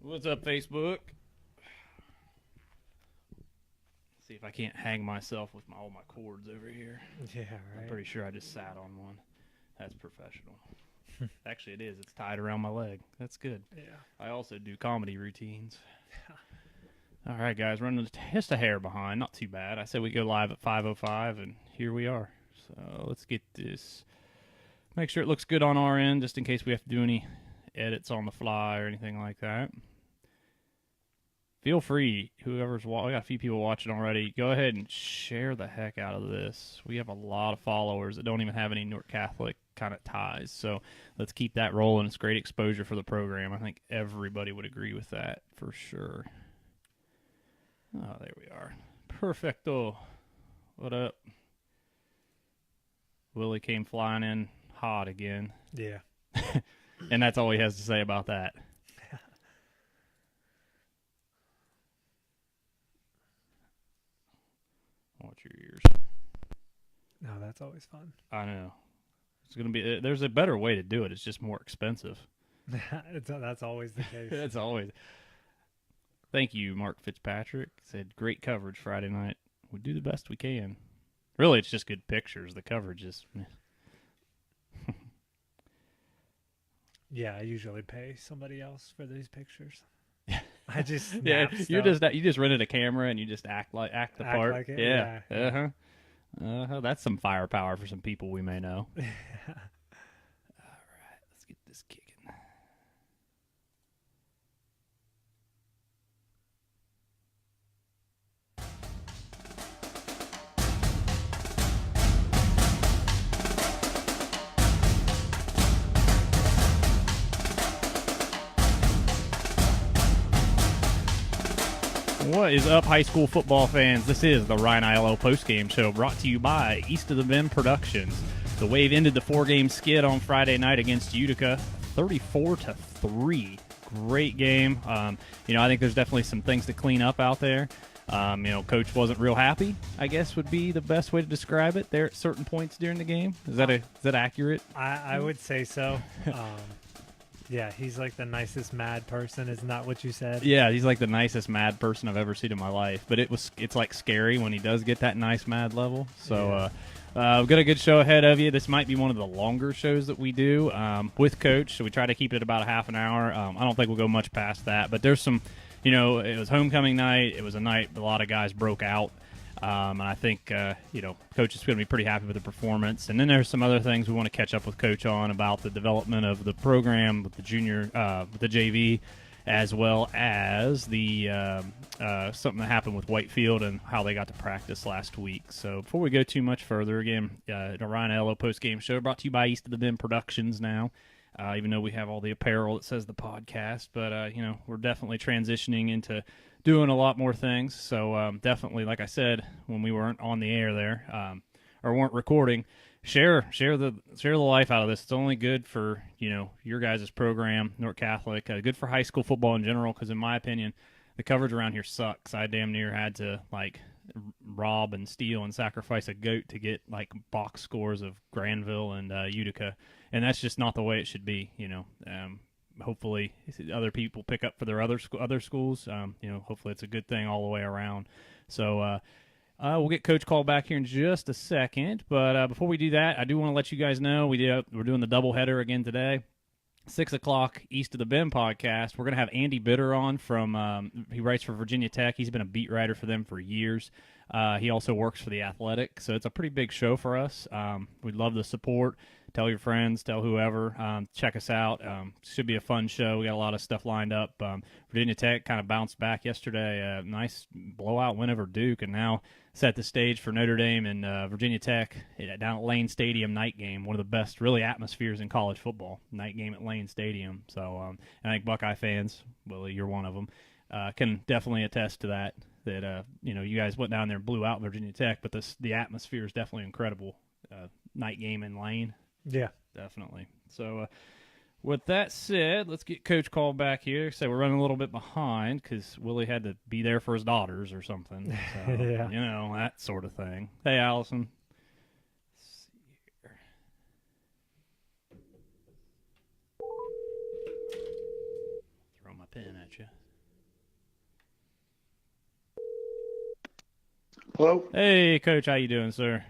What's up, Facebook? See if I can't hang myself with all my cords over here. Yeah, right. I'm pretty sure I just sat on one. That's professional. Actually, it is. It's tied around my leg. That's good. Yeah. I also do comedy routines. All right, guys, running just a hair behind. Not too bad. I said we go live at 5:05, and here we are. So let's get this. Make sure it looks good on our end, just in case we have to do any edits on the fly or anything like that. Feel free, whoever's watching, we got a few people watching already, go ahead and share the heck out of this. We have a lot of followers that don't even have any Newark Catholic kind of ties, so let's keep that rolling. It's great exposure for the program. I think everybody would agree with that for sure. Oh, there we are. Perfecto. What up? Willie came flying in hot again. Yeah. And that's all he has to say about that. Watch your ears. No, that's always fun. I know. It's gonna be. There's a better way to do it. It's just more expensive. That's always the case. That's always. Thank you, Mark Fitzpatrick. Said great coverage Friday night. We do the best we can. Really, it's just good pictures. The coverage is. Yeah, I usually pay somebody else for these pictures. I just Yeah, you stuff. just rented a camera and you just act the part. Like it? Yeah. Yeah. That's some firepower for some people we may know. All right, let's get this kicking. What is up, high school football fans? This is the Ryan Aiello postgame show brought to you by East of the Bend Productions. The Wave ended the four-game skid on Friday night against Utica, 34-3. Great game. I think there's definitely some things to clean up out there. Coach wasn't real happy, I guess would be the best way to describe it there at certain points during the game. Is that accurate? I would say so. Yeah, he's like the nicest mad person. Isn't that what you said? Yeah, he's like the nicest mad person I've ever seen in my life. But it's like scary when he does get that nice mad level. So we've got a good show ahead of you. This might be one of the longer shows that we do with Coach. So we try to keep it about a half an hour. I don't think we'll go much past that. But there's some, it was homecoming night. It was a night a lot of guys broke out. And I think, Coach is going to be pretty happy with the performance. And then there's some other things we want to catch up with Coach on about the development of the program with the junior, with the JV, as well as the something that happened with Whitefield and how they got to practice last week. So before we go too much further, again, the Ryan Aiello post-game show brought to you by East of the Bend Productions now. Even though we have all the apparel that says the podcast, but we're definitely transitioning into doing a lot more things. So definitely, like I said, when we weren't on the air there or weren't recording, share the life out of this. It's only good for your guys' program, Newark Catholic. Good for high school football in general, because in my opinion, the coverage around here sucks. I damn near had to rob and steal and sacrifice a goat to get box scores of Granville and Utica, and that's just not the way it should be. Hopefully other people pick up for their other schools. Hopefully it's a good thing all the way around. So we'll get Coach called back here in just a second, but before we do that, I do want to let you guys know we're doing the doubleheader again today. 6 o'clock East of the Bend podcast. We're going to have Andy Bitter on he writes for Virginia Tech. He's been a beat writer for them for years. He also works for The Athletic, so it's a pretty big show for us. We'd love the support. Tell your friends, tell whoever. Check us out. Should be a fun show. We got a lot of stuff lined up. Virginia Tech kind of bounced back yesterday. Nice blowout win over Duke, and now set the stage for Notre Dame and Virginia Tech down at Lane Stadium night game. One of the best, really, atmospheres in college football. Night game at Lane Stadium. So I think Buckeye fans, Willie, you're one of them, can definitely attest to that. That you guys went down there and blew out Virginia Tech, but the atmosphere is definitely incredible. Night game in Lane. Yeah, definitely. So with that said, let's get Coach called back here. So we're running a little bit behind because Willie had to be there for his daughters or something. So, yeah. That sort of thing. Hey, Allison. Let's see here. Throw my pen at you. Hello. Hey, Coach, how you doing, sir?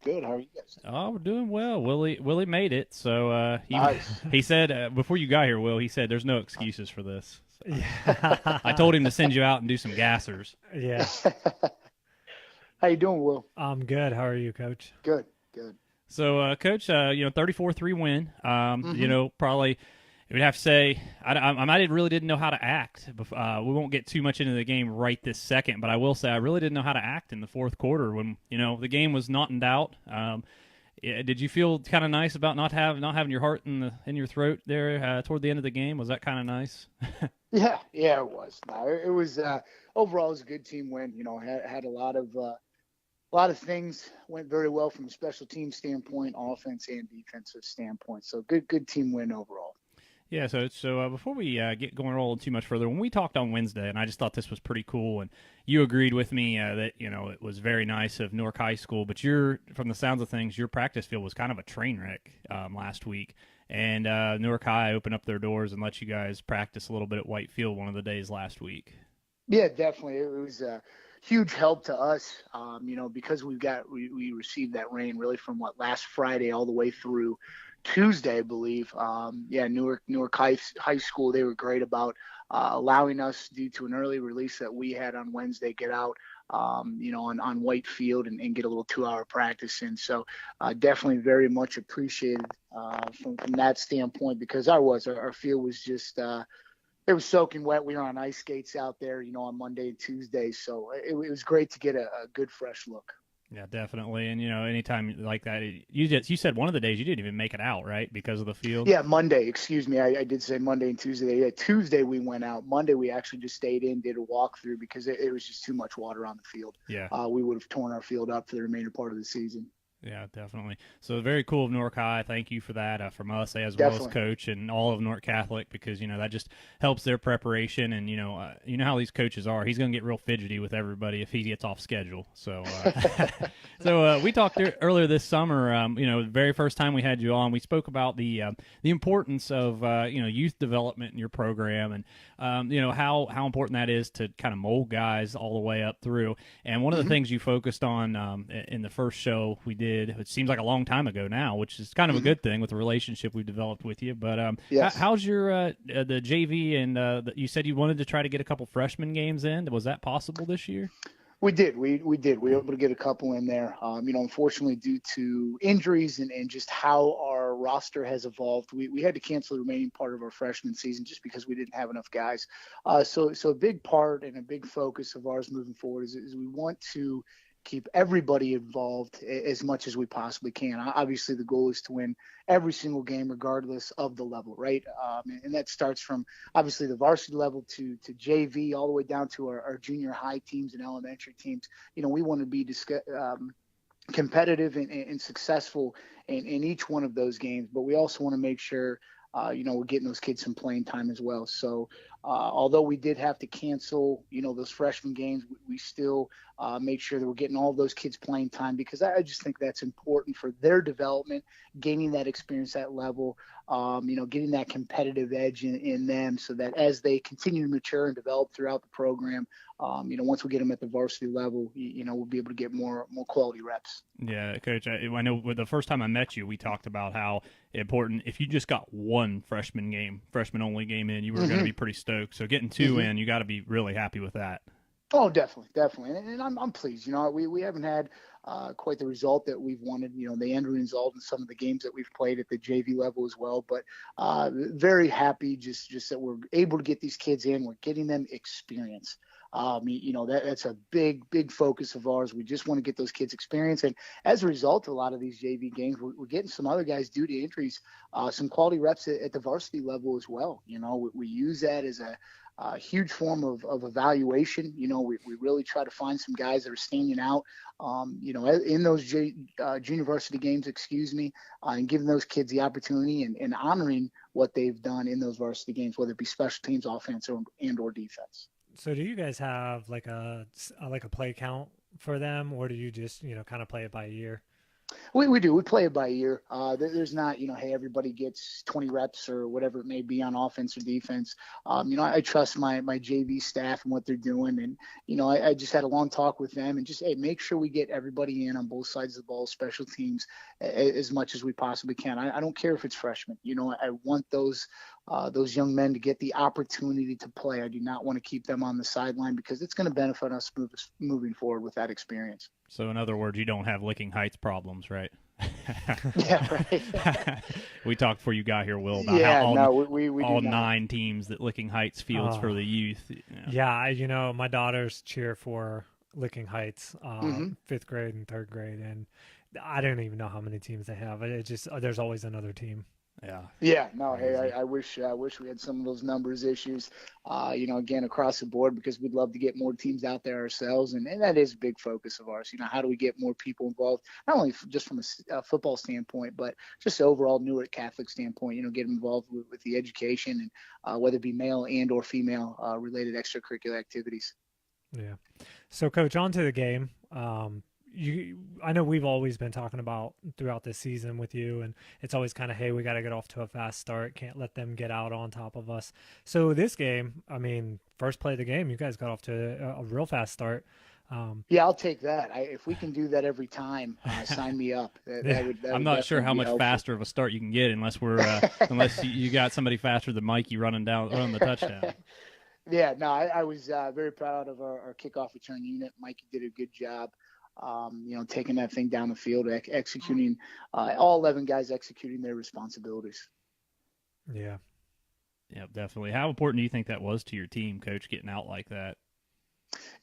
Good. How are you guys? Oh, we're doing well. Willie made it. So Nice. he said before you got here, Will, he said there's no excuses for this. So I Yeah. told him to send you out and do some gassers. Yeah. How you doing, Will? I'm good. How are you, Coach? Good. Good. So, Coach, 34-3 win. Mm-hmm. Probably we'd have to say I really didn't know how to act. We won't get too much into the game right this second, but I will say I really didn't know how to act in the fourth quarter when the game was not in doubt. Did you feel kind of nice about not having your heart in your throat there toward the end of the game? Was that kind of nice? Yeah, it was. No, it was overall it was a good team win. Had a lot of things went very well from a special team standpoint, offense and defensive standpoint. So good team win overall. Yeah, so before we get going rolling too much further, when we talked on Wednesday, and I just thought this was pretty cool, and you agreed with me that it was very nice of Newark High School, but from the sounds of things, your practice field was kind of a train wreck last week, and Newark High opened up their doors and let you guys practice a little bit at White Field one of the days last week. Yeah, definitely. It was a huge help to us, because we received that rain really from last Friday all the way through Tuesday, I believe. Newark High School, they were great about allowing us, due to an early release that we had on Wednesday, get out, on White Field and get a little 2-hour practice in. So definitely very much appreciated from that standpoint, because our field was just it was soaking wet. We were on ice skates out there, on Monday and Tuesday. So it was great to get a good fresh look. Yeah, definitely. And anytime like that, you said one of the days you didn't even make it out, right, because of the field. Yeah, Monday. Excuse me, I did say Monday and Tuesday. Yeah, Tuesday we went out. Monday we actually just stayed in, did a walkthrough because it was just too much water on the field. Yeah. We would have torn our field up for the remainder part of the season. Yeah, definitely. So very cool of Newark High. Thank you for that from us as Definitely. well as Coach and all of Newark Catholic, because that just helps their preparation. And you know how these coaches are. He's going to get real fidgety with everybody if he gets off schedule. So we talked earlier this summer. The very first time we had you on, we spoke about the importance of youth development in your program, and how important that is to kind of mold guys all the way up through. And one of the things you focused on in the first show we did, it seems like a long time ago now, which is kind of a good thing with the relationship we've developed with you. But yes. How's your the JV, and you said you wanted to try to get a couple freshman games in? Was that possible this year? We did. We did. We were able to get a couple in there. Unfortunately, due to injuries and just how our roster has evolved, we had to cancel the remaining part of our freshman season just because we didn't have enough guys. So a big part and a big focus of ours moving forward is we want to keep everybody involved as much as we possibly can. Obviously, the goal is to win every single game, regardless of the level, right? And that starts from obviously the varsity level to JV, all the way down to our junior high teams and elementary teams. We want to be competitive and successful in each one of those games, but we also want to make sure we're getting those kids some playing time as well. So although we did have to cancel, those freshman games, we still made sure that we're getting all those kids playing time, because I just think that's important for their development, gaining that experience at level, getting that competitive edge in them, so that as they continue to mature and develop throughout the program, once we get them at the varsity level, we'll be able to get more quality reps. Yeah, Coach, I know the first time I met you, we talked about how important, if you just got one freshman only game in, you were going to be pretty stoked. So getting two in, you got to be really happy with that. Oh, definitely. And I'm pleased. We haven't had quite the result that we've wanted. The end result in some of the games that we've played at the JV level as well. But very happy just that we're able to get these kids in. We're getting them experience. That's a big focus of ours. We just want to get those kids experience. And as a result of a lot of these JV games, we're getting some other guys, due to injuries, some quality reps at the varsity level as well. We use that as a huge form of evaluation. We really try to find some guys that are standing out, in those junior varsity games, and giving those kids the opportunity and honoring what they've done in those varsity games, whether it be special teams, offense, or defense. So do you guys have like a play count for them, or do you just kind of play it by ear? We do. We play it by ear. There's not, hey, everybody gets 20 reps or whatever it may be on offense or defense. I trust my JV staff and what they're doing. And, I just had a long talk with them and just, hey, make sure we get everybody in on both sides of the ball, special teams, as much as we possibly can. I don't care if it's freshmen. I want those young men to get the opportunity to play. I do not want to keep them on the sideline because it's going to benefit us moving forward with that experience. So in other words, you don't have Licking Heights problems, right? Yeah, right. We talked before you got here, Will, about how we all 9 teams that Licking Heights fields for the youth. Yeah, my daughters cheer for Licking Heights, 5th grade and 3rd grade, and I don't even know how many teams they have. It just there's always another team. Yeah. No. Hey, I wish we had some of those numbers issues, again across the board, because we'd love to get more teams out there ourselves, and that is a big focus of ours. How do we get more people involved, not only just from a football standpoint, but just overall Newark Catholic standpoint. Get them involved with the education and whether it be male and or female related extracurricular activities. Yeah. So, Coach, on to the game. I know we've always been talking about throughout this season with you, and it's always kind of, hey, we got to get off to a fast start. Can't let them get out on top of us. So this game, first play of the game, you guys got off to a real fast start. Yeah, I'll take that. If we can do that every time, sign me up. I'm not sure how much faster of a start you can get unless unless you got somebody faster than Mikey running the touchdown. Yeah, no, I was very proud of our kickoff return unit. Mikey did a good job. Taking that thing down the field, executing, all 11 guys executing their responsibilities. Yeah, definitely. How important do you think that was to your team, Coach, getting out like that?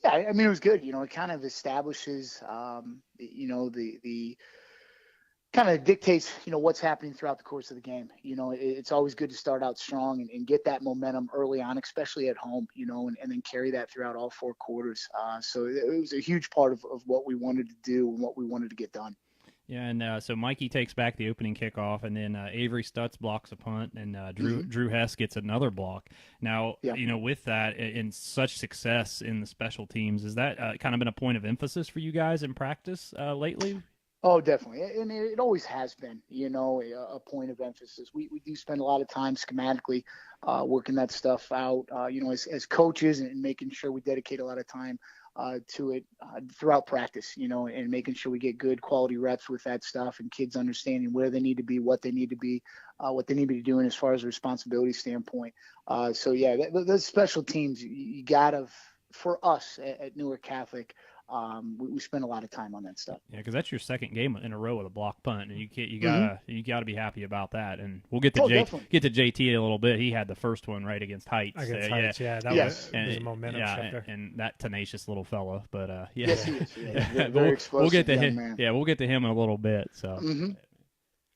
Yeah, it was good. It kind of establishes, the kind of dictates, what's happening throughout the course of the game. It's always good to start out strong and get that momentum early on, especially at home, and then carry that throughout all 4 quarters. So it was a huge part of what we wanted to do and what we wanted to get done. Yeah, and so Mikey takes back the opening kickoff, and then Avery Stutz blocks a punt, and Drew Hess gets another block. Now, with that and such success in the special teams, has that kind of been a point of emphasis for you guys in practice lately? Oh, definitely. And it always has been, a point of emphasis. We do spend a lot of time schematically working that stuff out, as coaches, and making sure we dedicate a lot of time to it throughout practice, and making sure we get good quality reps with that stuff, and kids understanding where they need to be, what they need to be, what they need to be doing as far as a responsibility standpoint. The special teams, you gotta, for us at Newark Catholic, we spend a lot of time on that stuff. Yeah, because that's your second game in a row with a block punt, and you gotta be happy about that. And we'll get to JT in a little bit. He had the first one right against Heights. That was a momentum shifter. And that tenacious little fella. But yes, he is. Yeah, very explosive. We'll get to him. Man. Yeah, we'll get to him in a little bit. So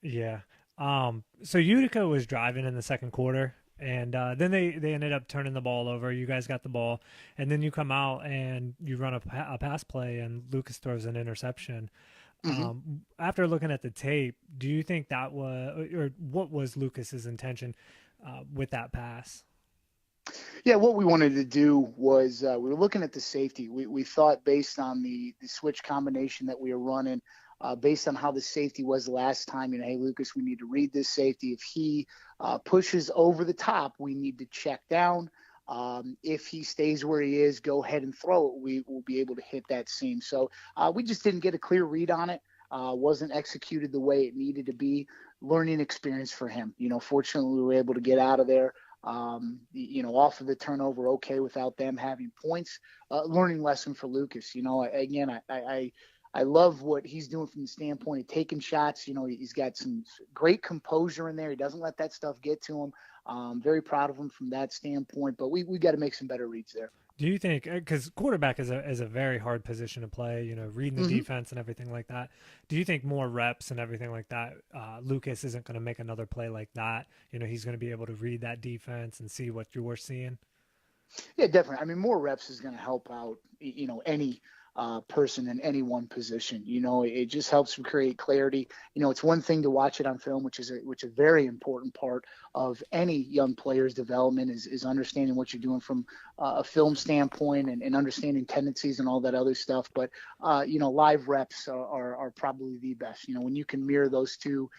yeah. So Utica was driving in the second quarter. And then they ended up turning the ball over. You guys got the ball, and then you come out and you run a pass play, and Lucas throws an interception. After looking at the tape, do you think that was, or what was Lucas's intention with that pass? Yeah, what we wanted to do was we were looking at the safety. We thought based on the switch combination that we were running, based on how the safety was last time, hey, Lucas, we need to read this safety. If he pushes over the top, we need to check down. If he stays where he is, go ahead and throw it. We will be able to hit that seam. So we just didn't get a clear read on it. Wasn't executed the way it needed to be. Learning experience for him. Fortunately, we were able to get out of there. Off of the turnover, okay, without them having points. Learning lesson for Lucas. Again, I love what he's doing from the standpoint of taking shots. He's got some great composure in there. He doesn't let that stuff get to him. Very proud of him from that standpoint. But we got to make some better reads there. Do you think, because quarterback is a very hard position to play, reading the defense and everything like that. Do you think more reps and everything like that, Lucas isn't going to make another play like that? He's going to be able to read that defense and see what you're seeing? Yeah, definitely. More reps is going to help out, any person in any one position. It just helps create clarity. It's one thing to watch it on film, which is a very important part of any young player's development is understanding what you're doing from a film standpoint and understanding tendencies and all that other stuff. But, live reps are probably the best. When you can mirror those two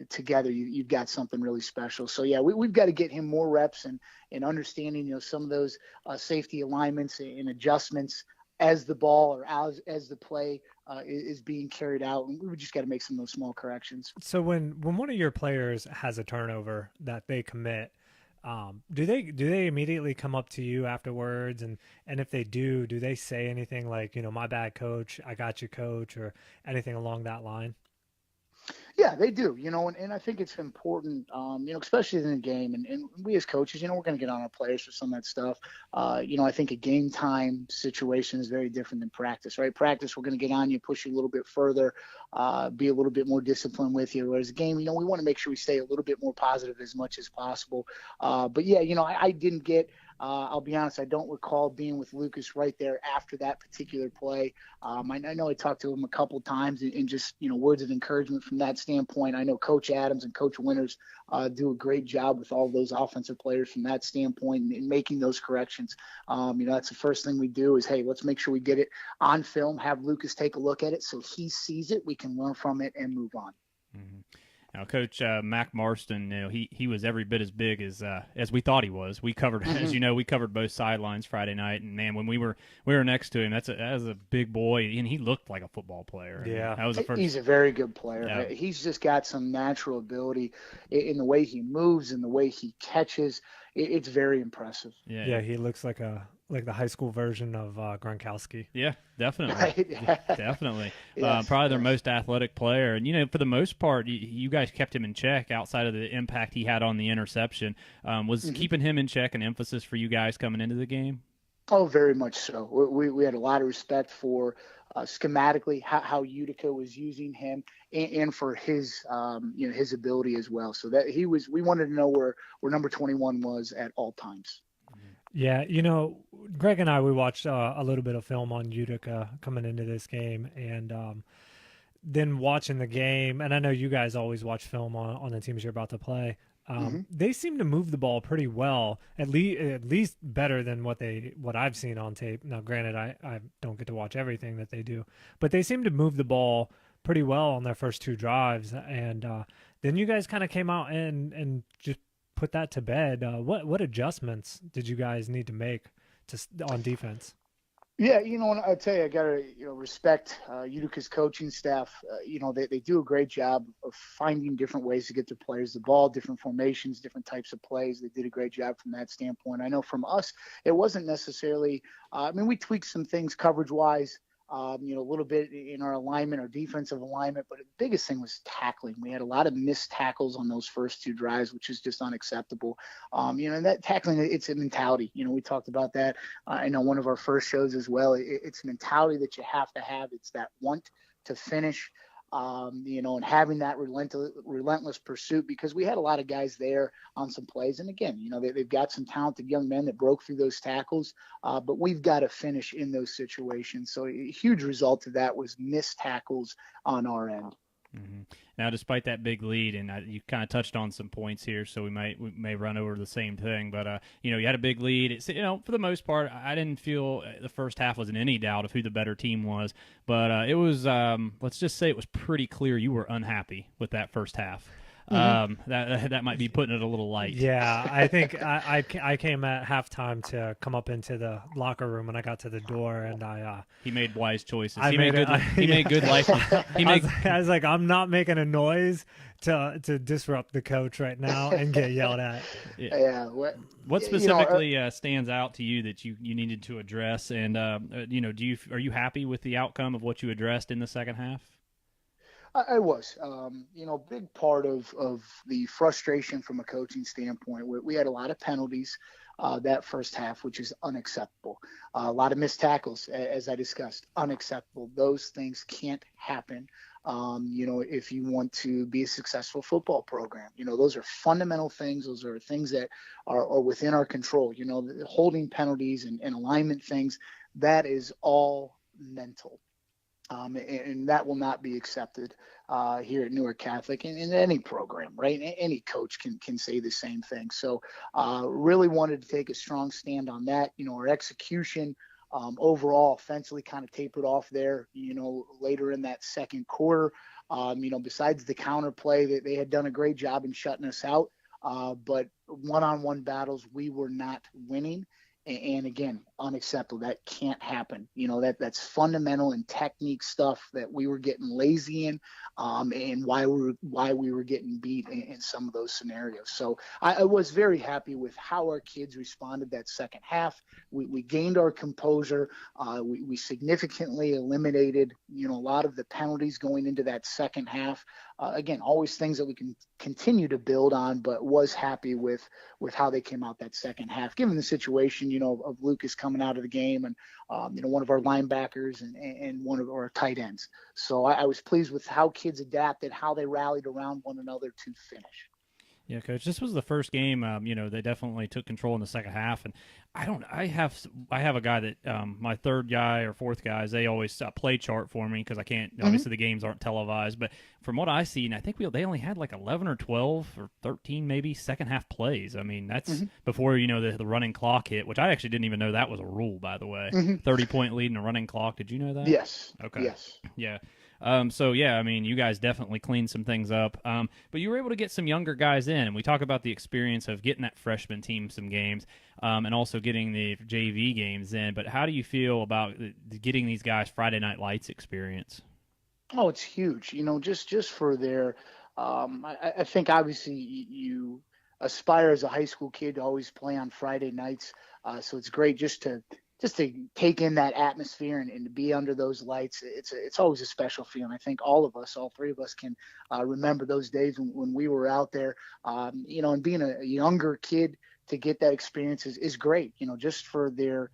together, you've got something really special. So, yeah, we've got to get him more reps and understanding, some of those safety alignments and adjustments as the ball or as the play is being carried out. And we just got to make some of those small corrections. So when one of your players has a turnover that they commit, do they immediately come up to you afterwards? And if they do they say anything like, my bad, coach, I got you, coach, or anything along that line? Yeah, they do, and I think it's important, especially in a game. And we as coaches, we're going to get on our players for some of that stuff. I think a game time situation is very different than practice, right? Practice, we're going to get on you, push you a little bit further, be a little bit more disciplined with you. Whereas a game, we want to make sure we stay a little bit more positive as much as possible. But yeah, I didn't get I'll be honest, I don't recall being with Lucas right there after that particular play. I know I talked to him a couple times and just, words of encouragement from that standpoint. I know Coach Adams and Coach Winters do a great job with all those offensive players from that standpoint and making those corrections. That's the first thing we do is, hey, let's make sure we get it on film, have Lucas take a look at it so he sees it, we can learn from it and move on. Mm-hmm. Now, Coach Mac Marston, he was every bit as big as we thought he was. We covered, as you know, we covered both sidelines Friday night, and man, when we were next to him, that was a big boy, and he looked like a football player. Yeah, that was the first. He's a very good player. Yeah. He's just got some natural ability in the way he moves and the way he catches. It's very impressive. Yeah, he looks like the high school version of Gronkowski. Yeah, definitely. Right. Definitely. Yes, probably their most athletic player. And, for the most part, you guys kept him in check outside of the impact he had on the interception. Was keeping him in check an emphasis for you guys coming into the game? Oh, very much so. We had a lot of respect for schematically how Utica was using him and for his his ability as well. So that we wanted to know where number 21 was at all times. Yeah, Greg and I, we watched a little bit of film on Utica coming into this game, and then watching the game, and I know you guys always watch film on the teams you're about to play. They seem to move the ball pretty well, at least better than what I've seen on tape. Now, granted, I don't get to watch everything that they do, but they seem to move the ball pretty well on their first two drives, and then you guys kind of came out and just put that to bed. What adjustments did you guys need to make on defense? Yeah, and I tell you, I gotta respect Utica's coaching staff. They do a great job of finding different ways to get their players the ball, different formations, different types of plays. They did a great job from that standpoint. I know from us, it wasn't necessarily. We tweaked some things coverage wise. A little bit in our alignment, our defensive alignment, but the biggest thing was tackling. We had a lot of missed tackles on those first two drives, which is just unacceptable. And that tackling, it's a mentality. We talked about that. I know one of our first shows as well. It's a mentality that you have to have. It's that want to finish. And having that relentless pursuit, because we had a lot of guys there on some plays. And again, they've got some talented young men that broke through those tackles, but we've got to finish in those situations. So a huge result of that was missed tackles on our end. Mm-hmm. Now, despite that big lead, and you kind of touched on some points here, so we may run over the same thing. But you had a big lead. It's, for the most part, I didn't feel the first half was in any doubt of who the better team was. But it was, let's just say, it was pretty clear you were unhappy with that first half. That might be putting it a little light. Yeah, I think I came at halftime to come up into the locker room when I got to the door, and he made wise choices. He made good life. I was like, I'm not making a noise to disrupt the coach right now and get yelled at. Yeah. What specifically stands out to you that you needed to address, and are you happy with the outcome of what you addressed in the second half? I was, big part of the frustration from a coaching standpoint. We had a lot of penalties that first half, which is unacceptable. A lot of missed tackles, as I discussed, unacceptable. Those things can't happen. If you want to be a successful football program, those are fundamental things. Those are things that are within our control. The holding penalties and alignment things, that is all mental. And that will not be accepted here at Newark Catholic and in any program, right? Any coach can say the same thing. So really wanted to take a strong stand on that. Our execution overall offensively kind of tapered off there, later in that second quarter. Besides the counter play, they had done a great job in shutting us out. But one-on-one battles, we were not winning. And again, unacceptable. That can't happen. That's fundamental and technique stuff that we were getting lazy in, and why we were getting beat in some of those scenarios. So I was very happy with how our kids responded that second half. We gained our composure. We significantly eliminated, a lot of the penalties going into that second half. Again, always things that we can continue to build on, but was happy with how they came out that second half, given the situation, of Lucas coming out of the game and, one of our linebackers and one of our tight ends. So I was pleased with how kids adapted, how they rallied around one another to finish. Yeah, Coach, this was the first game, they definitely took control in the second half. And I have a guy that, my third guy or fourth guys, they always play chart for me because I can't, obviously the games aren't televised. But from what I see, and I think they only had like 11 or 12 or 13 maybe second half plays. I mean, that's before, the running clock hit, which I actually didn't even know that was a rule, by the way. 30-point lead in a running clock. Did you know that? Yes. Okay. Yes. Yeah. You guys definitely cleaned some things up. But you were able to get some younger guys in, and we talk about the experience of getting that freshman team some games, and also getting the JV games in. But how do you feel about getting these guys Friday Night Lights experience? Oh, it's huge. Just for their, I think obviously you aspire as a high school kid to always play on Friday nights. So it's great just to take in that atmosphere and to be under those lights. It's always a special feeling. I think all three of us can remember those days when we were out there, and being a younger kid to get that experience is great, just for their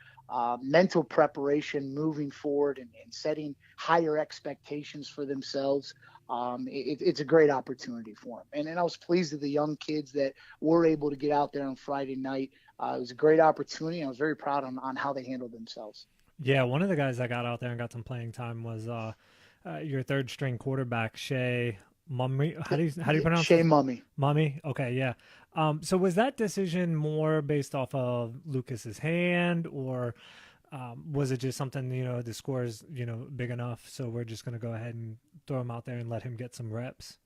mental preparation moving forward and setting higher expectations for themselves. It's a great opportunity for them. And I was pleased with the young kids that were able to get out there on Friday night. It was a great opportunity. I was very proud on how they handled themselves. Yeah, one of the guys that got out there and got some playing time was your third string quarterback, Shea Mummy. How do you pronounce Shea it? Mummy. Mummy. Okay, yeah. So was that decision more based off of Lucas's hand, or was it just something, the score is, big enough, so we're just going to go ahead and throw him out there and let him get some reps?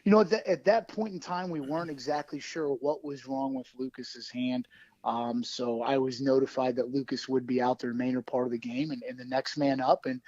At that point in time, we weren't exactly sure what was wrong with Lucas's hand. So I was notified that Lucas would be out the remainder part of the game, and the next man up, and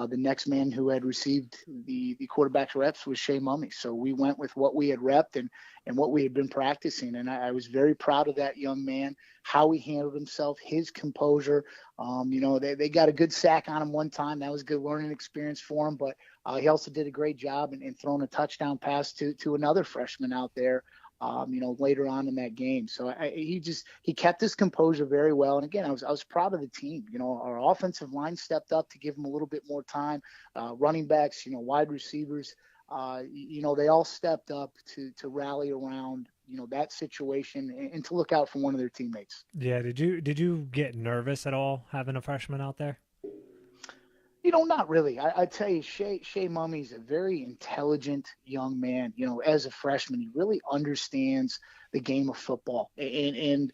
the next man who had received the quarterback's reps was Shea Mummy. So we went with what we had repped and what we had been practicing. And I was very proud of that young man, how he handled himself, his composure. They got a good sack on him one time. That was a good learning experience for him. But he also did a great job in throwing a touchdown pass to another freshman out there, later on in that game. So he kept his composure very well. And again, I was proud of the team. Our offensive line stepped up to give him a little bit more time. Running backs, wide receivers, they all stepped up to rally around, that situation and to look out for one of their teammates. Yeah. Did you get nervous at all having a freshman out there? Not really. I tell you, Shea Mummy's a very intelligent young man. As a freshman, he really understands the game of football, and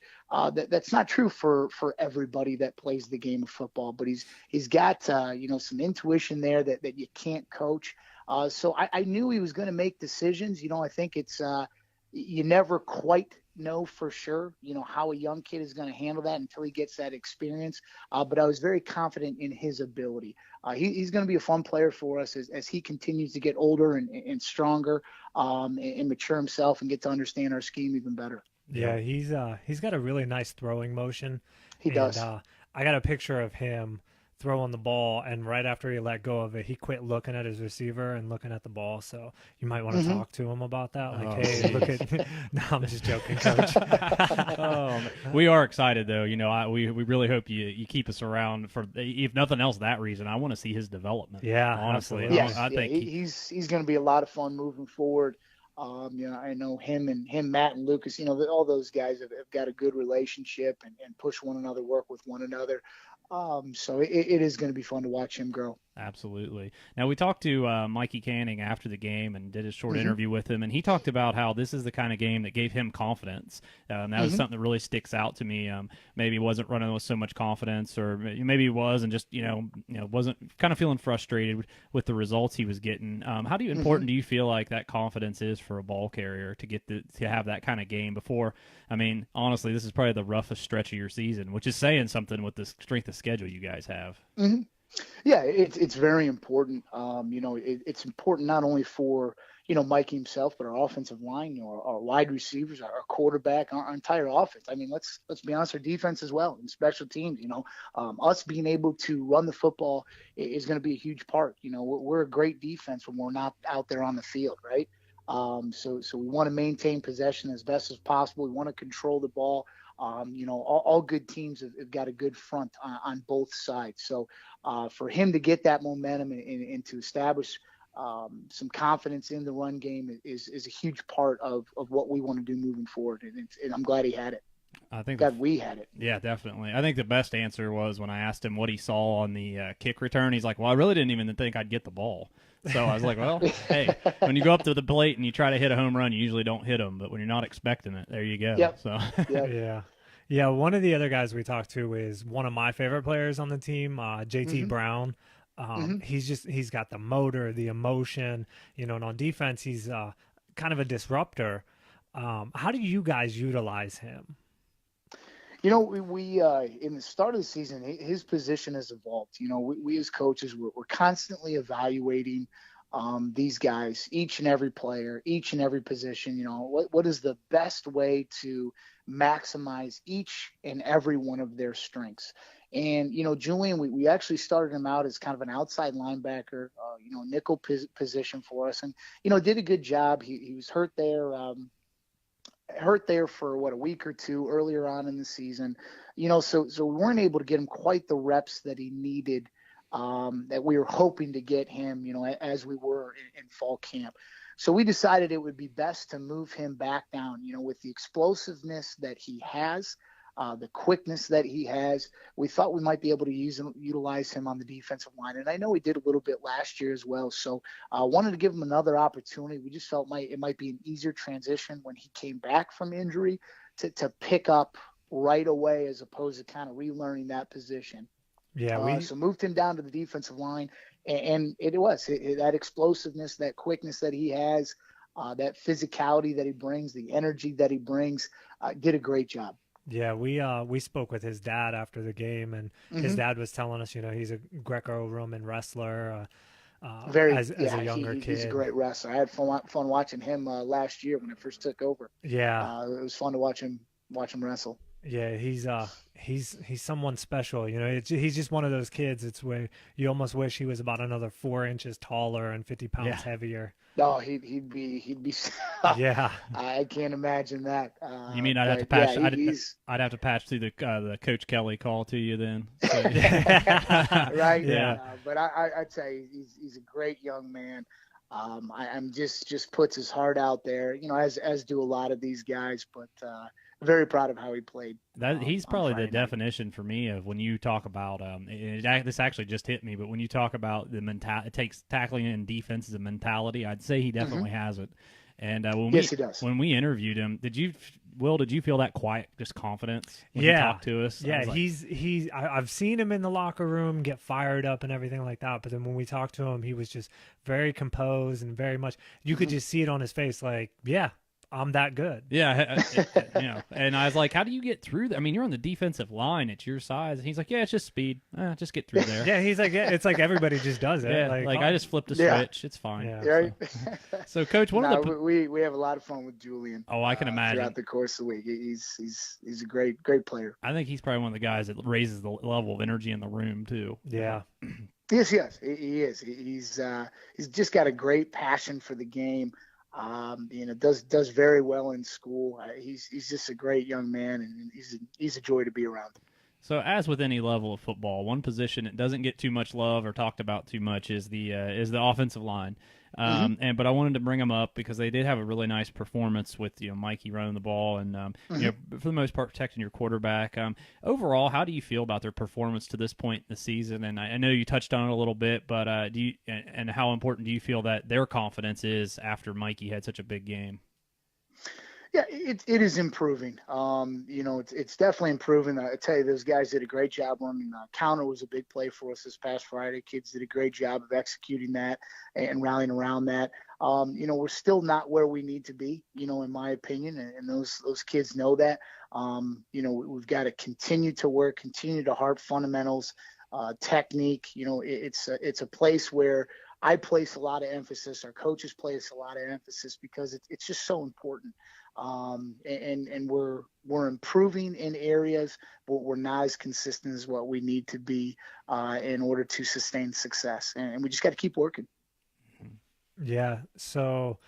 that's not true for everybody that plays the game of football. But he's got some intuition there that you can't coach. So I knew he was going to make decisions. I think it's you never quite know for sure, how a young kid is going to handle that until he gets that experience. But I was very confident in his ability. He's going to be a fun player for us as he continues to get older and stronger, and mature himself and get to understand our scheme even better. Yeah, he's got a really nice throwing motion. He does. I got a picture of him throwing the ball, and right after he let go of it, he quit looking at his receiver and looking at the ball. So you might want to talk to him about that. Like, hey, look at. No, I'm just joking, Coach. We are excited though. We really hope you keep us around for, if nothing else, that reason. I want to see his development. Yeah, honestly. Yes, I think he's going to be a lot of fun moving forward. I know him, Matt and Lucas, all those guys have got a good relationship and push one another, work with one another. So it is going to be fun to watch him grow. Absolutely. Now, we talked to Mikey Canning after the game and did a short Mm-hmm. interview with him, and he talked about how this is the kind of game that gave him confidence. That was Mm-hmm. something that really sticks out to me. Maybe he wasn't running with so much confidence, or maybe he was, and just wasn't kind of feeling frustrated with the results he was getting. How important do you feel like that confidence is for a ball carrier to get to have that kind of game before? I mean, honestly, this is probably the roughest stretch of your season, which is saying something with the strength of schedule you guys have. Mm-hmm. Yeah, it's very important. It's important not only for Mike himself, but our offensive line, our wide receivers, our quarterback, our entire offense. I mean, let's be honest, our defense as well, and special teams. Us being able to run the football is going to be a huge part. We're a great defense when we're not out there on the field, right? So we want to maintain possession as best as possible. We want to control the ball. All good teams have got a good front on both sides. So for him to get that momentum and to establish some confidence in the run game is a huge part of what we want to do moving forward. And I'm glad he had it. I think Glad we had it. Yeah, definitely. I think the best answer was when I asked him what he saw on the kick return. He's like, well, I really didn't even think I'd get the ball. So I was like, well, hey, when you go up to the plate and you try to hit a home run, you usually don't hit them. But when you're not expecting it, there you go. Yep. So Yeah. Yeah, one of the other guys we talked to is one of my favorite players on the team, JT Brown. He's got the motor, the emotion, and on defense, he's kind of a disruptor. How do you guys utilize him? We in the start of the season, his position has evolved. We as coaches, we're constantly evaluating these guys, each and every player, each and every position. What is the best way to maximize each and every one of their strengths? And Julian, we actually started him out as kind of an outside linebacker, nickel position for us, and did a good job. He was hurt there for a week or two earlier on in the season, so we weren't able to get him quite the reps that he needed, that we were hoping to get him, as we were in fall camp. So we decided it would be best to move him back down, with the explosiveness that he has, the quickness that he has. We thought we might be able to utilize him on the defensive line. And I know he did a little bit last year as well. So I wanted to give him another opportunity. We just felt it might be an easier transition when he came back from injury to pick up right away, as opposed to kind of relearning that position. Yeah, so moved him down to the defensive line, and it was that explosiveness, that quickness that he has, that physicality that he brings, the energy that he brings, did a great job. Yeah, we spoke with his dad after the game, and his dad was telling us, he's a Greco-Roman wrestler. As a younger kid, he's a great wrestler. I had fun watching him last year when I first took over. Yeah, it was fun to watch him wrestle. Yeah, he's someone special. He's just one of those kids. It's where you almost wish he was about another 4 inches taller and 50 pounds heavier. No, he'd be. Yeah, I can't imagine that. You mean I'd have to patch? I'd have to patch through the Coach Kelly call to you then. So. Right. Yeah. But I'd say he's a great young man. I'm just puts his heart out there. As do a lot of these guys. But very proud of how he played. He's probably the definition for me of when you talk about this actually just hit me, but when you talk about it takes tackling and defense as a mentality. I'd say he definitely has it. And he does. When we interviewed him, did you feel that quiet, just confidence when he talked to us? Yeah, I've seen him in the locker room get fired up and everything like that. But then when we talked to him, he was just very composed and very much. You could just see it on his face, like, yeah, I'm that good. Yeah, and I was like, how do you get through that? I mean, you're on the defensive line at your size. And he's like, yeah, it's just speed. Just get through there. Yeah, he's like, yeah, it's like everybody just does it. Yeah, I just flipped a switch. It's fine. Yeah. Right. So Coach, we have a lot of fun with Julian. Oh, I can imagine. Throughout the course of the week, he's a great player. I think he's probably one of the guys that raises the level of energy in the room too. Yeah. Yes, he is. He's just got a great passion for the game. Does very well in school. He's just a great young man, and he's a joy to be around. So, as with any level of football, one position that doesn't get too much love or talked about too much is the offensive line. But I wanted to bring them up because they did have a really nice performance with Mikey running the ball and for the most part protecting your quarterback. Overall, how do you feel about their performance to this point in the season? And I know you touched on it a little bit, but how important do you feel that their confidence is after Mikey had such a big game? Yeah, it is improving. It's definitely improving. I tell you, those guys did a great job running. Counter was a big play for us this past Friday. Kids did a great job of executing that and rallying around that. We're still not where we need to be, in my opinion, and those kids know that. We've got to continue to work, continue to harp fundamentals, technique. It's a place where I place a lot of emphasis. Our coaches place a lot of emphasis because it's just so important. And we're improving in areas, but we're not as consistent as what we need to be in order to sustain success. And we just got to keep working. Yeah. So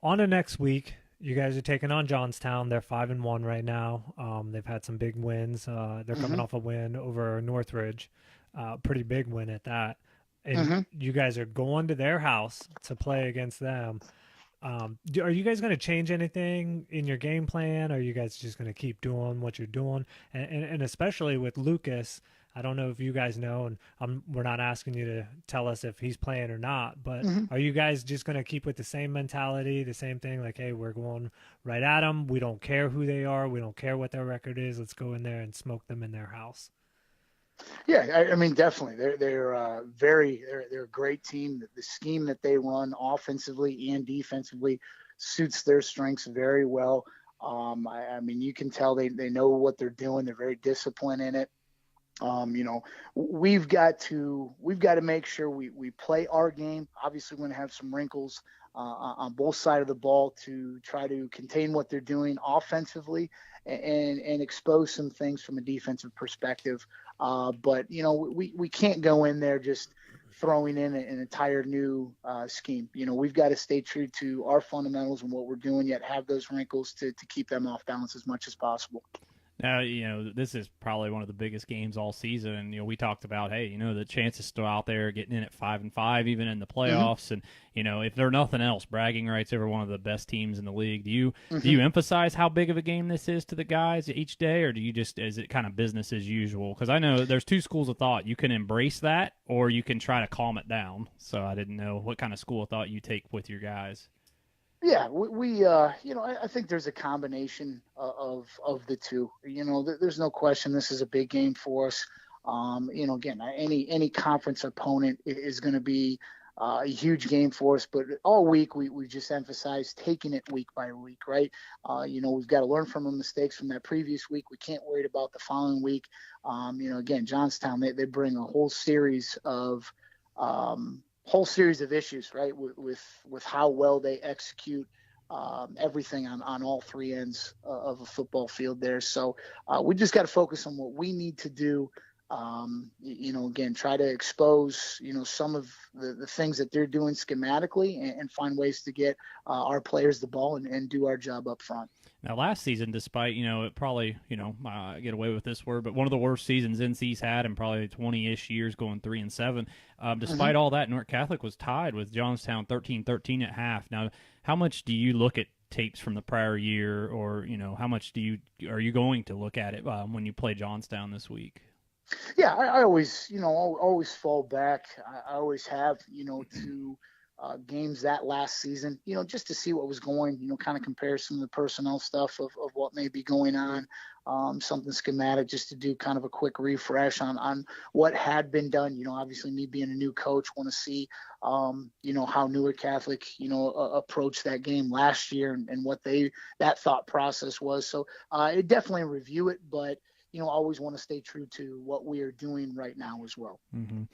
on to next week, you guys are taking on Johnstown. They're 5-1 right now. They've had some big wins. They're coming off a win over Northridge, pretty big win at that. And you guys are going to their house to play against them. Are you guys going to change anything in your game plan? Or are you guys just going to keep doing what you're doing? And especially with Lucas, I don't know if you guys know, and we're not asking you to tell us if he's playing or not, but are you guys just going to keep with the same mentality, the same thing? Like, hey, we're going right at them. We don't care who they are. We don't care what their record is. Let's go in there and smoke them in their house. Yeah, I mean, definitely. They're a great team. The scheme that they run offensively and defensively suits their strengths very well. I mean, you can tell they know what they're doing. They're very disciplined in it. We've got to make sure we play our game. Obviously, we're going to have some wrinkles on both sides of the ball to try to contain what they're doing offensively and expose some things from a defensive perspective. But we can't go in there just throwing in an entire new scheme. We've got to stay true to our fundamentals and what we're doing, yet have those wrinkles to keep them off balance as much as possible. Now, this is probably one of the biggest games all season. And, we talked about, hey, the chances still out there getting in at 5-5, even in the playoffs. And, if they're nothing else, bragging rights over one of the best teams in the league. Do you emphasize how big of a game this is to the guys each day, or is it kind of business as usual? Because I know there's two schools of thought. You can embrace that, or you can try to calm it down. So I didn't know what kind of school of thought you take with your guys. Yeah, I think there's a combination of the two. There's no question this is a big game for us. Again, any conference opponent is going to be a huge game for us. But all week we just emphasize taking it week by week, right? We've got to learn from the mistakes from that previous week. We can't worry about the following week. Again, Johnstown, they bring a whole series of issues, right, with how well they execute everything on all three ends of a football field there. So we just got to focus on what we need to do. Again, try to expose, some of the things that they're doing schematically and find ways to get our players the ball and do our job up front. Now, last season, despite, it probably, I get away with this word, but one of the worst seasons NC's had in probably 20-ish years, going 3-7. Despite all that, Newark Catholic was tied with Johnstown 13-13 at half. Now, how much do you look at tapes from the prior year, or, how much are you going to look at it when you play Johnstown this week? Yeah, I always, always fall back. I always have, to games that last season, just to see what was going, kind of compare some of the personnel stuff of what may be going on, something schematic, just to do kind of a quick refresh on what had been done. Obviously me being a new coach, want to see, how Newark Catholic, approached that game last year and what that thought process was. So it definitely review it, but always want to stay true to what we are doing right now as well. Mm-hmm.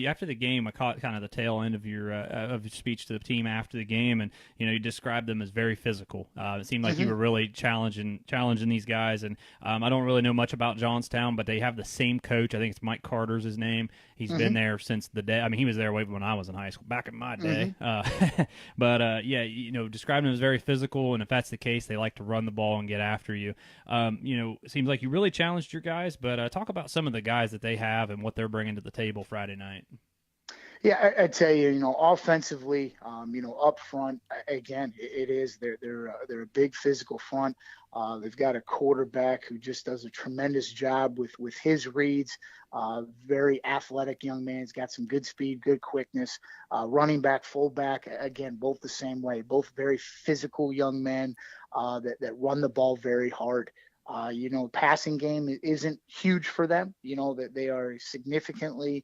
After the game, I caught kind of the tail end of your speech to the team after the game, and you described them as very physical. It seemed like you were really challenging these guys, and I don't really know much about Johnstown, but they have the same coach. I think it's Mike Carter's his name. He's been there since the day. I mean, he was there way when I was in high school, back in my day. But described them as very physical, and if that's the case, they like to run the ball and get after you. It seems like you really challenged your guys, but talk about some of the guys that they have and what they're bringing to the table Friday night. Yeah, I tell you, offensively, up front, again, it is they're a big physical front. They've got a quarterback who just does a tremendous job with his reads. Very athletic young man. He's got some good speed, good quickness. Running back, fullback, again, both the same way. Both very physical young men that run the ball very hard. Passing game isn't huge for them. That they are significantly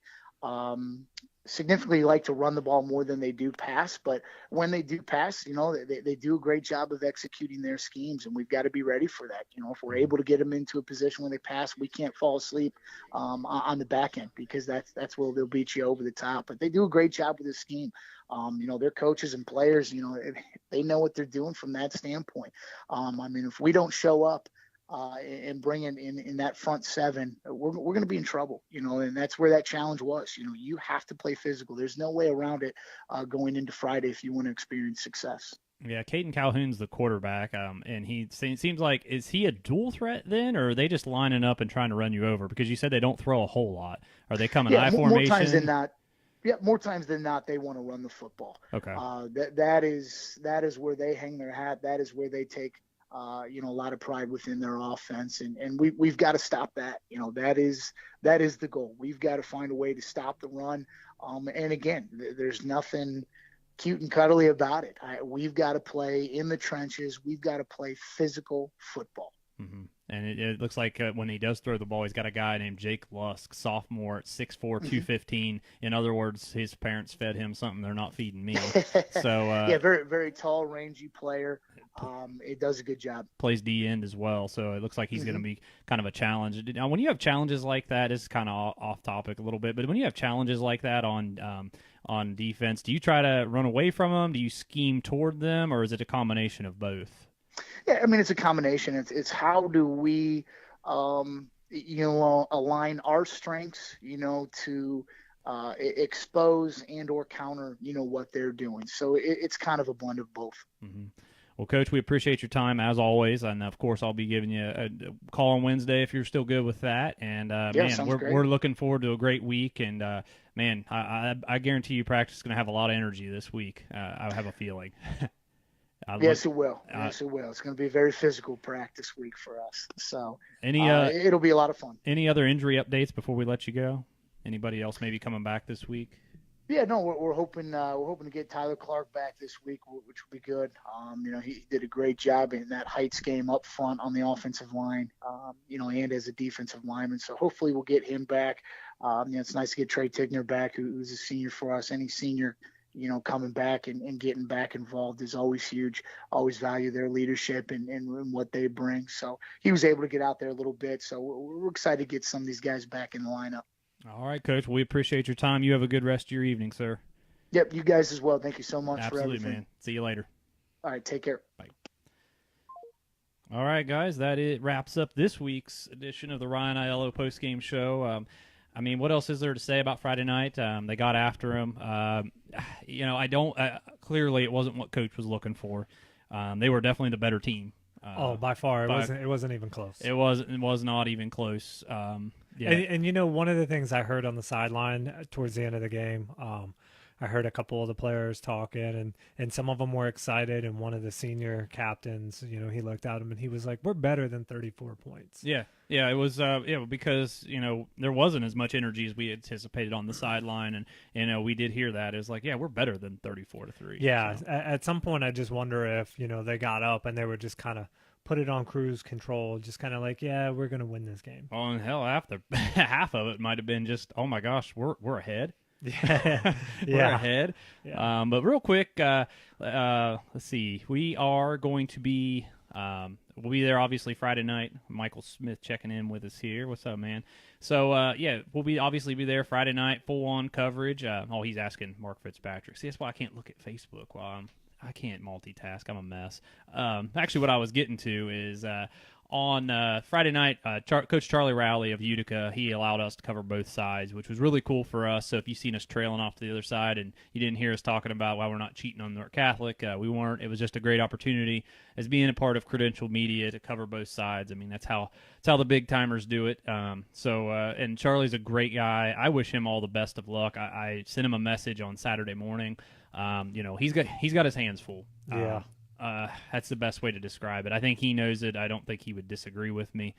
like to run the ball more than they do pass. But when they do pass, they do a great job of executing their schemes, and we've got to be ready for that. If we're able to get them into a position when they pass, we can't fall asleep on the back end, because that's where they'll beat you over the top. But they do a great job with the scheme. Their coaches and players, they know what they're doing from that standpoint. If we don't show up and bring in that front seven, we're going to be in trouble, and that's where that challenge was. You have to play physical. There's no way around it going into Friday if you want to experience success. Yeah, Caden Calhoun's the quarterback, and he seems like, is he a dual threat then, or are they just lining up and trying to run you over? Because you said they don't throw a whole lot. Are they coming I formation? More times than not. Yeah, more times than not, they want to run the football. Okay. That is where they hang their hat. That is where they take a lot of pride within their offense, and we've got to stop that. That is the goal. We've got to find a way to stop the run. And again, there's nothing cute and cuddly about it. We've got to play in the trenches. We've got to play physical football. Mm-hmm. And it looks like when he does throw the ball, he's got a guy named Jake Lusk, sophomore, 6'4", 215. In other words, his parents fed him something they're not feeding me. So yeah, very, very tall, rangy player. It does a good job. Plays D end as well, so it looks like he's going to be kind of a challenge. Now, when you have challenges like that, it's kind of off topic a little bit, but when you have challenges like that on defense, do you try to run away from them? Do you scheme toward them, or is it a combination of both? Yeah, it's a combination. It's how do we, align our strengths, to expose and or counter, what they're doing. So it's kind of a blend of both. Mm-hmm. Well, Coach, we appreciate your time as always, and of course, I'll be giving you a call on Wednesday if you're still good with that. And we're looking forward to a great week. And I guarantee you, practice is going to have a lot of energy this week. I have a feeling. Yes, it will. Yes, it will. It's going to be a very physical practice week for us. So it'll be a lot of fun. Any other injury updates before we let you go? Anybody else maybe coming back this week? Yeah, no, we're hoping to get Tyler Clark back this week, which will be good. He did a great job in that Heights game up front on the offensive line, and as a defensive lineman. So hopefully we'll get him back. It's nice to get Trey Tigner back, who's a senior for us. Any senior coming back and getting back involved is always huge. Always value their leadership and what they bring. So he was able to get out there a little bit. So we're excited to get some of these guys back in the lineup. All right, Coach. We appreciate your time. You have a good rest of your evening, sir. Yep, you guys as well. Thank you so much for everything. Man. See you later. All right, take care. Bye. All right, guys. That wraps up this week's edition of the Ryan Aiello postgame show. What else is there to say about Friday night? They got after him. Clearly it wasn't what Coach was looking for. They were definitely the better team. By far. It wasn't even close. It was not even close. Yeah. And one of the things I heard on the sideline towards the end of the game, I heard a couple of the players talking, and some of them were excited, and one of the senior captains, he looked at him and he was like, "We're better than 34 points." Yeah, it was because there wasn't as much energy as we anticipated on the sideline, and we did hear that. It's like, yeah, we're better than 34-3. Yeah, so. At some point I just wonder if they got up and they were just kind of put it on cruise control, just kind of like, yeah, we're going to win this game. Oh, and hell, half of it might have been just, oh my gosh, we're ahead. Yeah, we're ahead. Yeah. But real quick, let's see. We are going to be, we'll be there obviously Friday night. Michael Smith checking in with us here. What's up, man? So we'll be there Friday night, full on coverage. He's asking Mark Fitzpatrick. See, that's why I can't look at Facebook while I'm I can't multitask. I'm a mess. Actually, what I was getting to is on Friday night, Coach Charlie Rowley of Utica, he allowed us to cover both sides, which was really cool for us. So if you've seen us trailing off to the other side and you didn't hear us talking about why we're not cheating on Newark Catholic, we weren't. It was just a great opportunity as being a part of credentialed media to cover both sides. I mean, that's how the big timers do it. And Charlie's a great guy. I wish him all the best of luck. I sent him a message on Saturday morning. He's got his hands full. Yeah. That's the best way to describe it. I think he knows it. I don't think he would disagree with me.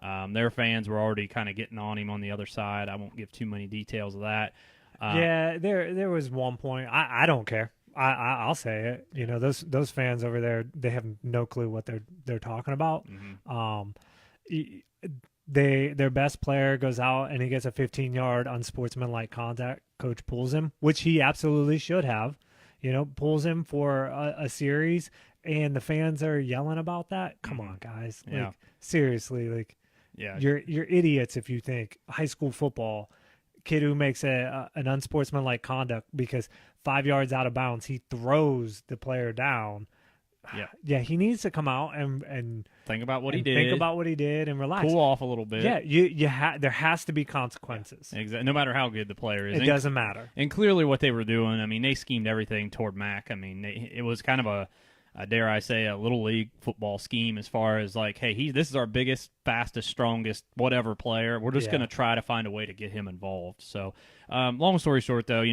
Their fans were already kind of getting on him on the other side. I won't give too many details of that. There was one point. I don't care. I'll say it. Those fans over there, they have no clue what they're talking about. Their best player goes out and he gets a 15-yard unsportsmanlike contact. Coach pulls him, which he absolutely should have. Pulls him for a series, and the fans are yelling about that. Come on, guys! Seriously, you're idiots if you think high school football kid who makes an unsportsmanlike conduct because 5 yards out of bounds he throws the player down. Yeah, he needs to come out and think about what he did. Think about what he did and relax. Cool off a little bit. Yeah, there has to be consequences. Yeah, exactly. No matter how good the player is. It doesn't matter. And clearly what they were doing, I mean, they schemed everything toward Mac. I mean, it was kind of a dare I say, a little league football scheme as far as like, hey, this is our biggest, fastest, strongest, whatever player. We're just going to try to find a way to get him involved. So, long story short, though,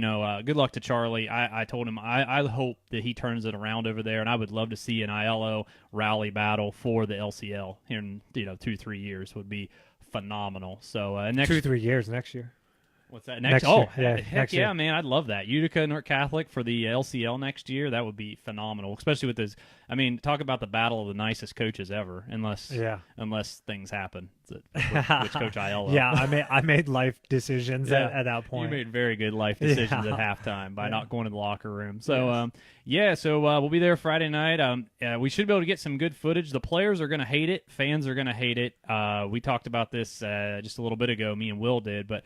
good luck to Charlie. I told him I hope that he turns it around over there, and I would love to see an Aiello rally battle for the LCL here in 2-3 years would be phenomenal. So next 2-3 years next year. What's that? Next year. Heck yeah, man. I'd love that. Utica, Newark Catholic for the LCL next year. That would be phenomenal, especially with this. I mean, talk about the battle of the nicest coaches ever, unless things happen. Which Coach Aiello. Yeah, I made life decisions at that point. You made very good life decisions at halftime by not going to the locker room. So, we'll be there Friday night. We should be able to get some good footage. The players are going to hate it. Fans are going to hate it. We talked about this just a little bit ago. Me and Will did, but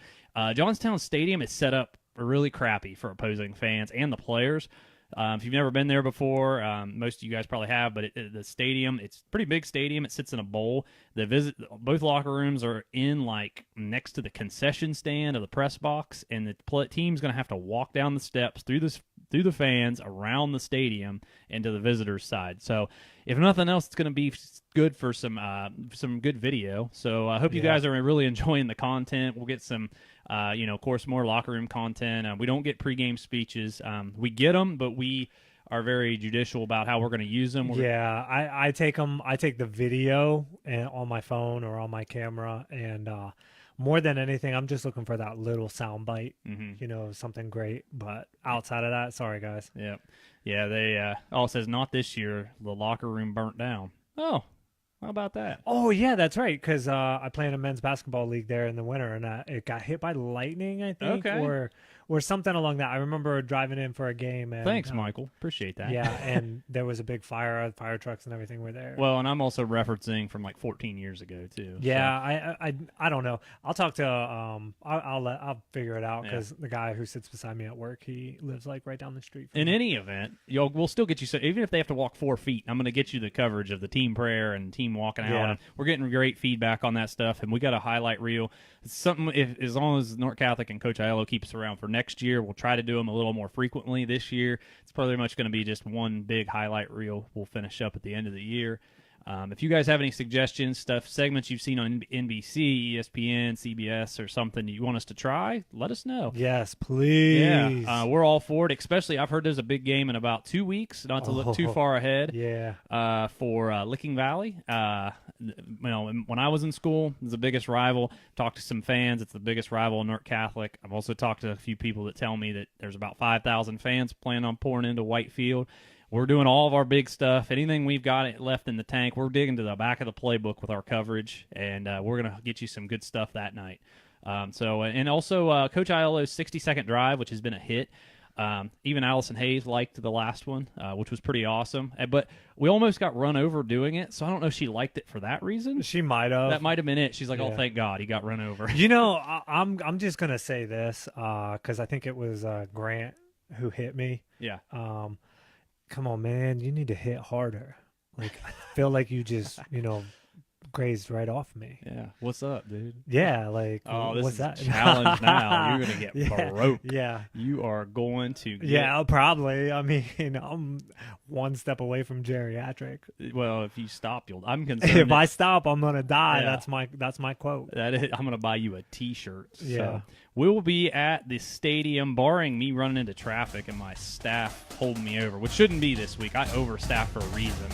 Johnstown Stadium is set up really crappy for opposing fans and the players. If you've never been there before, most of you guys probably have, but the stadium, it's a pretty big stadium. It sits in a bowl. Both locker rooms are in like next to the concession stand of the press box, and the team's going to have to walk down the steps through the fans around the stadium and to the visitors' side. So if nothing else, it's going to be good for some good video. So I hope you guys are really enjoying the content. We'll get some, of course, more locker room content. We don't get pregame speeches. We get them, but we are very judicial about how we're going to use them. I take them. I take the video on my phone or on my camera, and more than anything, I'm just looking for that little sound bite, something great. But outside of that, sorry, guys. Yeah. They all says not this year. The locker room burnt down. Oh, how about that? Oh, yeah, that's right, because I play in a men's basketball league there in the winter, and it got hit by lightning, I think, or something along that. I remember driving in for a game. And, thanks, Michael. Appreciate that. Yeah, and there was a big fire. Fire trucks and everything were there. Well, and I'm also referencing from like 14 years ago, too. Yeah, so. I don't know. I'll talk to I'll figure it out, because the guy who sits beside me at work, he lives like right down the street from me. In any event, we'll still get you, so even if they have to walk 4 feet, I'm going to get you the coverage of the team prayer and team walking out. And we're getting great feedback on that stuff, and we got a highlight reel. It's something, as long as Newark Catholic and Coach Aiello keep us around for next year, we'll try to do them a little more frequently this year. It's probably much going to be just one big highlight reel we'll finish up at the end of the year. If you guys have any suggestions, segments you've seen on NBC, ESPN, CBS, or something you want us to try, let us know. Yes, please. Yeah, we're all for it. Especially, I've heard there's a big game in about 2 weeks. Not to look too far ahead. Yeah. For Licking Valley. When I was in school, it was the biggest rival. Talked to some fans. It's the biggest rival in Newark Catholic. I've also talked to a few people that tell me that there's about 5,000 fans planning on pouring into Whitefield. We're doing all of our big stuff. Anything we've got left in the tank, we're digging to the back of the playbook with our coverage, and we're going to get you some good stuff that night. And also Coach Aiello's 60-second drive, which has been a hit. Even Allison Hayes liked the last one, which was pretty awesome. But we almost got run over doing it, so I don't know if she liked it for that reason. She might have. That might have been it. She's like, oh, thank God he got run over. I'm just going to say this because I think it was Grant who hit me. Yeah. come on, man, you need to hit harder. Like, I feel like you just, grazed right off me. Yeah. What's up, dude? Yeah, like, Oh, this what's is that? a challenge now. You're going to get broke. Yeah. You are going to get... Yeah, probably. I mean, I'm one step away from geriatric. Well, if you stop, I'm concerned. If I stop, I'm gonna die. Yeah. That's my quote. I'm going to buy you a T-shirt. Yeah. So we will be at the stadium, barring me running into traffic and my staff holding me over, which shouldn't be this week. I overstaff for a reason.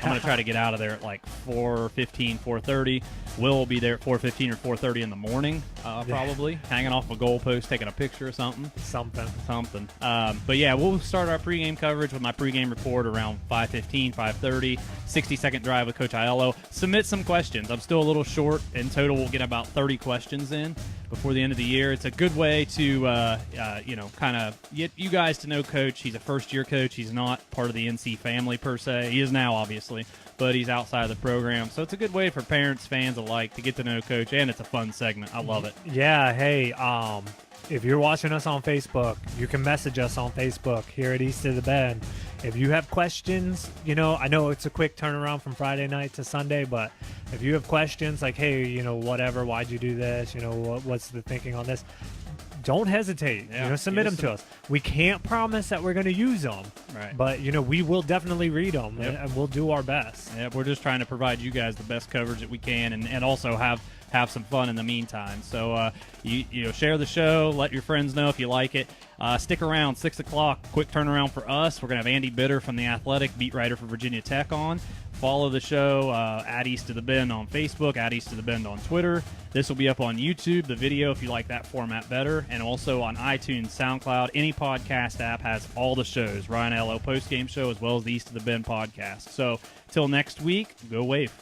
I'm going to try to get out of there at like 4:15, 4:30. Will be there at 4:15 or 4:30 in the morning, probably, hanging off a goalpost, taking a picture or something. Something. But yeah, we'll start our pregame coverage with my pregame report around 5:15, 5:30. 60-second drive with Coach Aiello. Submit some questions. I'm still a little short. In total, we'll get about 30 questions in before the end of the year. It's a good way to, kind of get you guys to know Coach. He's a first-year coach. He's not part of the NC family per se. He is now, obviously, but he's outside of the program. So it's a good way for parents, fans alike to get to know Coach, and it's a fun segment. I love it. Yeah, hey, if you're watching us on Facebook, you can message us on Facebook here at East of the Bend. If you have questions, I know it's a quick turnaround from Friday night to Sunday, but if you have questions like, hey, whatever, why'd you do this? What's the thinking on this? Don't hesitate. Submit them to us. We can't promise that we're going to use them, right? But we will definitely read them, and we'll do our best. Yeah, we're just trying to provide you guys the best coverage that we can, and also have some fun in the meantime. So share the show, let your friends know if you like it. Stick around, 6 o'clock, quick turnaround for us. We're going to have Andy Bitter from The Athletic, beat writer for Virginia Tech on. Follow the show at East of the Bend on Facebook, at East of the Bend on Twitter. This will be up on YouTube, the video, if you like that format better, and also on iTunes, SoundCloud. Any podcast app has all the shows, Ryan Aiello Postgame Show, as well as the East of the Bend podcast. So till next week, go Wave.